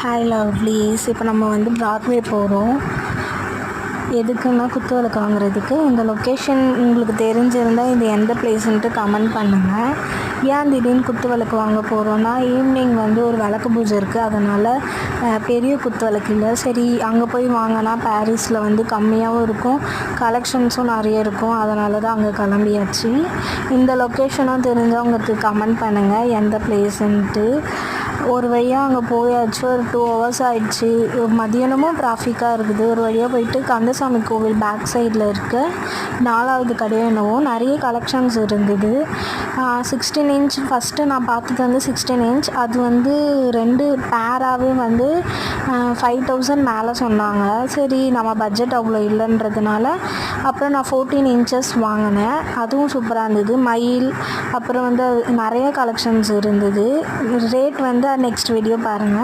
Hi lovelies. இப்போ நம்ம வந்து ப்ராட்வே போகிறோம். எதுக்குன்னா குத்து விளக்கு வாங்குறதுக்கு. இந்த லொக்கேஷன் உங்களுக்கு தெரிஞ்சிருந்தால் இது எந்த பிளேஸுன்ட்டு கமெண்ட் பண்ணுங்கள். ஏன் திடீர்னு குத்து விளக்கு வாங்க போகிறோன்னா, ஈவினிங் வந்து ஒரு விளக்கு பூஜை இருக்குது. அதனால் பெரிய குத்து விளக்கு இல்லை, சரி அங்கே போய் வாங்கினா பாரிஸில் வந்து கம்மியாகவும் இருக்கும், கலெக்ஷன்ஸும் நிறைய இருக்கும். அதனால தான் அங்கே கிளம்பியாச்சு. இந்த லொக்கேஷனும் தெரிஞ்சவங்களுக்கு கமெண்ட் பண்ணுங்கள் எந்த பிளேஸுன்ட்டு. ஒரு வழியாக அங்கே போயாச்சு. ஒரு 2 hours ஆகிடுச்சு. மதியானமும் டிராஃபிக்காக இருக்குது. ஒரு வழியாக போயிட்டு கந்தசாமி கோவில் பேக் சைடில் இருக்க 4வது கடையோ என்னவோ நிறைய கலெக்ஷன்ஸ் இருந்தது. 16 inch ஃபஸ்ட்டு நான் பார்த்தது வந்து 16 inch. அது வந்து 2 பேராகவே வந்து 5000 மேலே சொன்னாங்க. சரி நம்ம பட்ஜெட் அவ்வளோ இல்லைன்றதுனால அப்புறம் நான் 14 inches வாங்கினேன். அதுவும் சூப்பராக இருந்தது. மயில் அப்புறம் வந்து நிறைய கலெக்ஷன்ஸ் இருந்தது. ரேட் வந்து நெக்ஸ்ட் வீடியோ பாருங்கள்.